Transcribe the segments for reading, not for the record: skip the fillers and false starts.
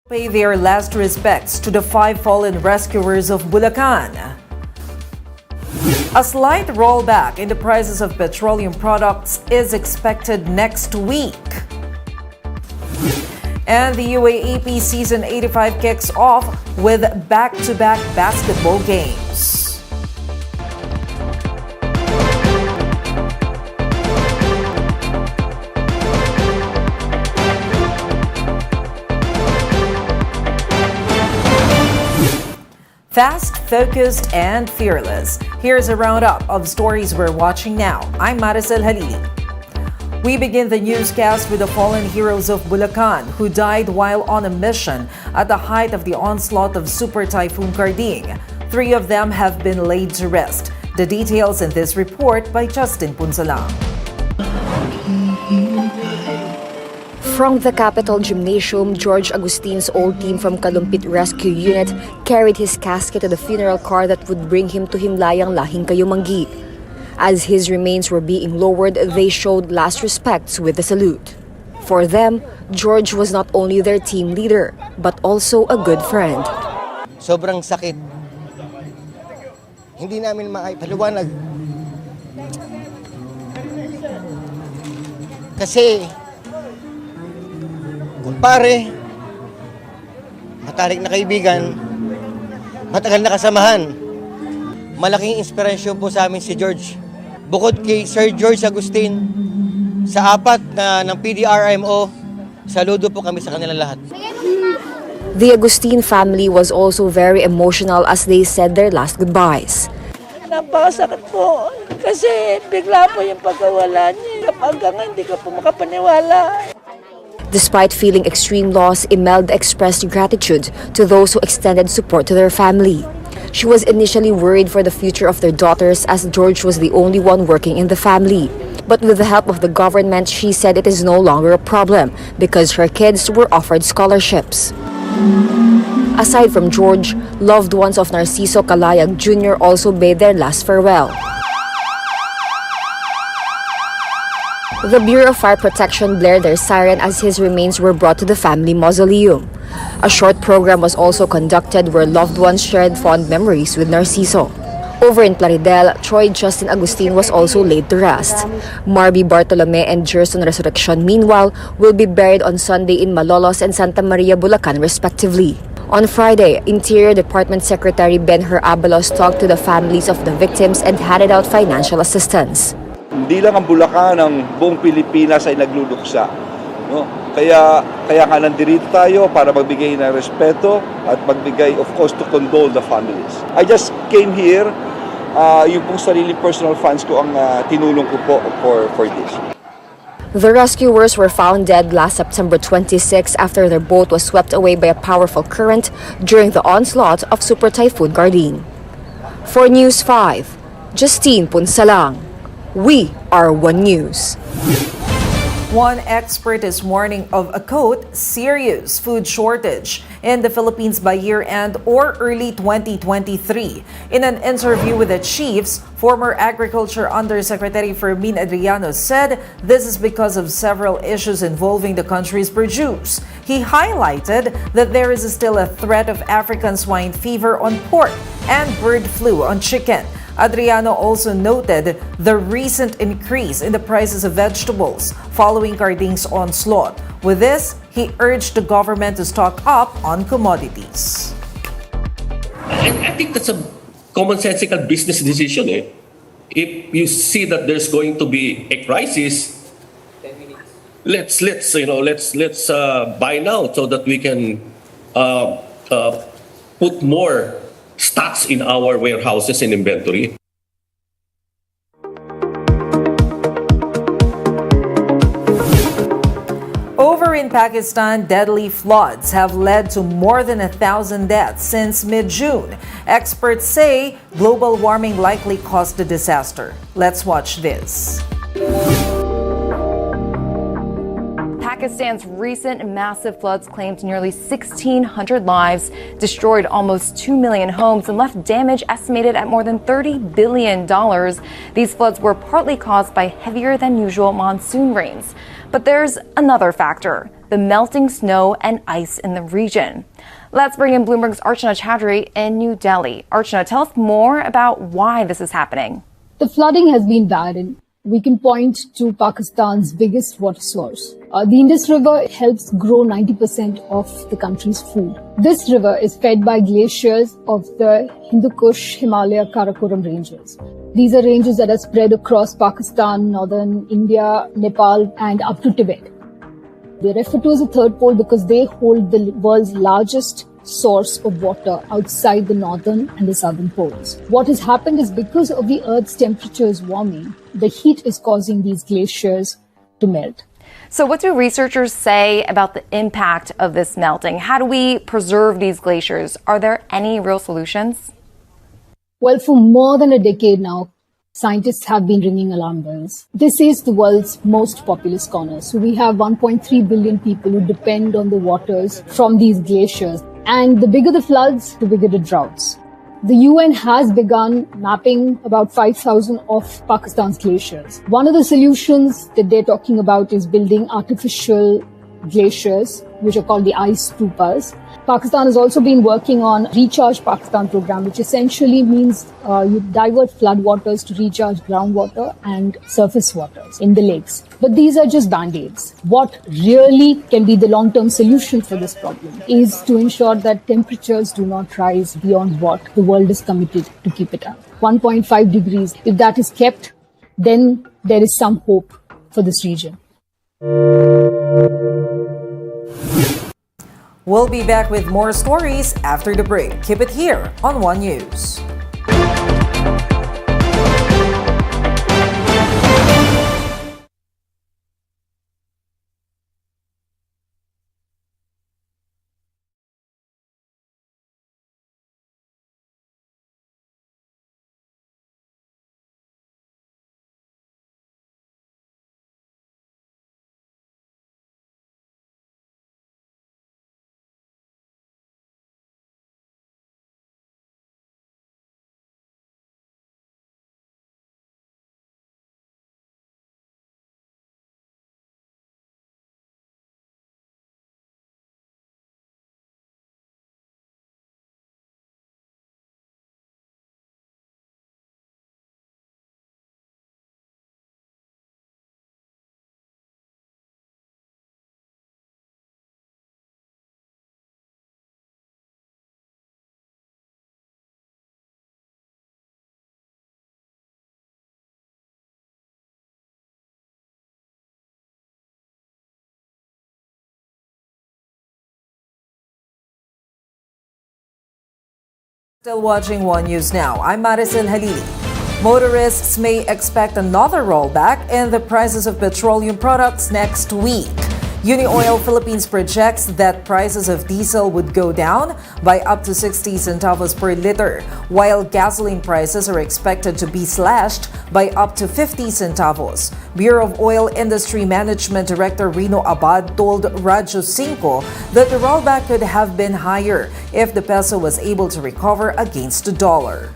Pay their last respects to the 5 fallen rescuers of Bulacan. A slight rollback in the prices of petroleum products is expected next week. And the UAAP Season 85 kicks off with back-to-back basketball games. Fast, focused, and fearless. Here's a roundup of stories we're watching now. I'm Maricel Halili. We begin the newscast with the fallen heroes of Bulacan who died while on a mission at the height of the onslaught of Super Typhoon Karding. 3 of them have been laid to rest. The details in this report by Justin Punsalang. From the Capitol Gymnasium, George Agustin's old team from Kalumpit Rescue Unit carried his casket to the funeral car that would bring him to Himlayang Lahing Kayumanggi. As his remains were being lowered, they showed last respects with a salute. For them, George was not only their team leader, but also a good friend. Sobrang sakit. Hindi namin maipaliwanag. Kasi, kumpare, matalik na kaibigan, matagal na kasamahan. Malaking inspirasyon po sa amin si George. Bukod kay Sir George Agustin, sa 4 ng PDRMO, saludo po kami sa kanila lahat. The Agustin family was also very emotional as they said their last goodbyes. Napakasakit po kasi bigla po yung pagkawala niya. Hanggang hindi ka po makapaniwala. Despite feeling extreme loss, Imelda expressed gratitude to those who extended support to their family. She was initially worried for the future of their daughters as George was the only one working in the family. But with the help of the government, she said it is no longer a problem because her kids were offered scholarships. Aside from George, loved ones of Narciso Calayag Jr. also bade their last farewell. The Bureau of Fire Protection blared their siren as his remains were brought to the family mausoleum. A short program was also conducted where loved ones shared fond memories with Narciso. Over in Plaridel, Troy Justin Agustin was also laid to rest. Marby Bartolome and Gerson Resurrection, meanwhile, will be buried on Sunday in Malolos and Santa Maria, Bulacan, respectively. On Friday, Interior Department Secretary Benher Abalos talked to the families of the victims and handed out financial assistance. Hindi lang ang Bulacan, ang buong Pilipinas ay nagluluksa. No? Kaya nga nandito tayo para magbigay ng respeto at magbigay, of course, to condole the families. I just came here, yung pong sarili personal funds ko ang tinulong ko po for this. The rescuers were found dead last September 26 after their boat was swept away by a powerful current during the onslaught of Super Typhoon Karding. For News 5, Justine Punsalang. We are One News. One expert is warning of a quote, serious food shortage in the Philippines by year-end or early 2023. In an interview with the chiefs, former Agriculture Undersecretary Fermin Adriano said this is because of several issues involving the country's produce. He highlighted that there is still a threat of African swine fever on pork and bird flu on chicken. Adriano also noted the recent increase in the prices of vegetables following Karding's onslaught. With this, he urged the government to stock up on commodities. I think that's a commonsensical business decision. If you see that there's going to be a crisis, let's buy now so that we can put more stocks in our warehouses and inventory. Over in Pakistan, deadly floods have led to more than 1,000 deaths since mid-June. Experts say global warming likely caused the disaster. Let's watch this. Pakistan's recent massive floods claimed nearly 1,600 lives, destroyed almost 2 million homes, and left damage estimated at more than $30 billion. These floods were partly caused by heavier than usual monsoon rains. But there's another factor: the melting snow and ice in the region. Let's bring in Bloomberg's Archana Chaudhary in New Delhi. Archana, tell us more about why this is happening. The flooding has been bad, and we can point to Pakistan's biggest water source. The Indus River helps grow 90% of the country's food. This river is fed by glaciers of the Hindu Kush, Himalaya, Karakoram ranges. These are ranges that are spread across Pakistan, northern India, Nepal, and up to Tibet. They refer to as a third pole because they hold the world's largest source of water outside the northern and the southern poles. What has happened is because of the Earth's temperatures warming, the heat is causing these glaciers to melt. So what do researchers say about the impact of this melting? How do we preserve these glaciers? Are there any real solutions? Well, for more than a decade now, scientists have been ringing alarm bells. This is the world's most populous corner. So we have 1.3 billion people who depend on the waters from these glaciers. And the bigger the floods, the bigger the droughts. The UN has begun mapping about 5,000 of Pakistan's glaciers. One of the solutions that they're talking about is building artificial glaciers, which are called the ice stupas. Pakistan has also been working on Recharge Pakistan program, which essentially means you divert floodwaters to recharge groundwater and surface waters in the lakes. But these are just band-aids. What really can be the long-term solution for this problem is to ensure that temperatures do not rise beyond what the world is committed to keep it at. 1.5 degrees. If that is kept, then there is some hope for this region. We'll be back with more stories after the break. Keep it here on One News. Still watching One News Now. I'm Maricel Halili. Motorists may expect another rollback in the prices of petroleum products next week. Unioil Philippines projects that prices of diesel would go down by up to 60 centavos per liter, while gasoline prices are expected to be slashed by up to 50 centavos. Bureau of Oil Industry Management Director Rino Abad told Radyo 5 that the rollback could have been higher if the peso was able to recover against the dollar.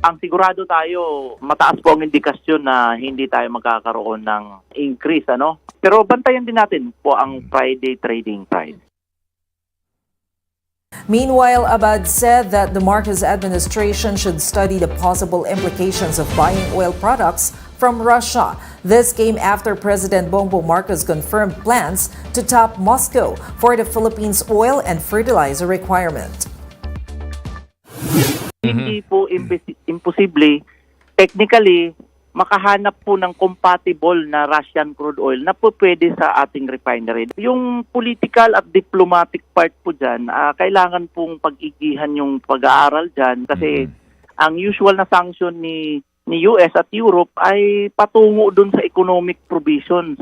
Ang sigurado tayo, mataas po ang indikasyon na hindi tayo magkakaroon ng increase, ano? Pero bantayan din natin po ang Friday trading price. Meanwhile, Abad said that the Marcos administration should study the possible implications of buying oil products from Russia. This came after President Bongbong Marcos confirmed plans to tap Moscow for the Philippines' oil and fertilizer requirement. Hindi po imposible, technically, makahanap po ng compatible na Russian crude oil na po pwede sa ating refinery. Yung political at diplomatic part po dyan, kailangan pong pag-igihan yung pag-aaral dyan kasi ang usual na sanction ni US at Europe ay patungo dun sa economic provisions.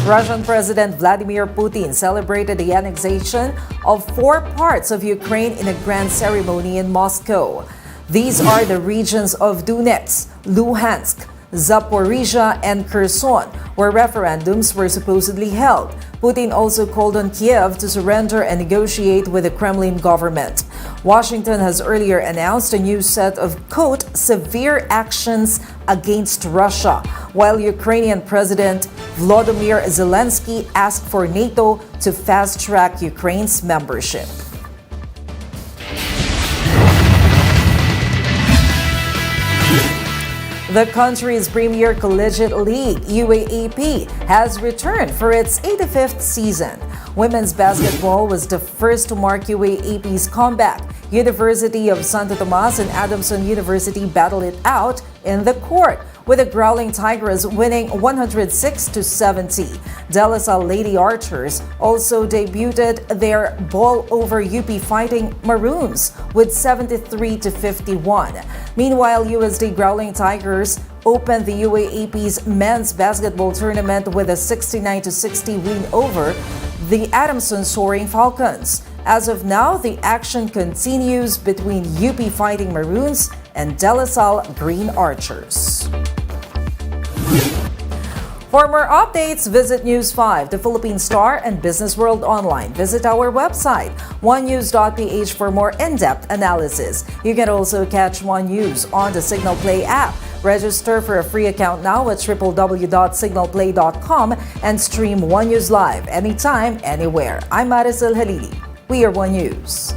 Russian President Vladimir Putin celebrated the annexation of 4 parts of Ukraine in a grand ceremony in Moscow. These are the regions of Donetsk, Luhansk, Zaporizhia, and Kherson, where referendums were supposedly held. Putin also called on Kiev to surrender and negotiate with the Kremlin government. Washington has earlier announced a new set of, quote, severe actions against Russia, while Ukrainian President Volodymyr Zelensky asked for NATO to fast-track Ukraine's membership. The country's premier collegiate league, UAAP, has returned for its 85th season. Women's basketball was the first to mark UAAP's comeback. University of Santo Tomas and Adamson University battled it out in the court, with the Growling Tigers winning 106-70. De La Salle Lady Archers also debuted their ball over UP Fighting Maroons with 73-51. Meanwhile, USD Growling Tigers opened the UAAP's men's basketball tournament with a 69-60 win over the Adamson Soaring Falcons. As of now, the action continues between UP Fighting Maroons and De La Salle Green Archers. For more updates, visit News 5, the Philippine Star, and Business World Online. Visit our website, onenews.ph, for more in-depth analysis. You can also catch One News on the Signal Play app. Register for a free account now at www.signalplay.com and stream One News live anytime, anywhere. I'm Maricel Halili. We are One News.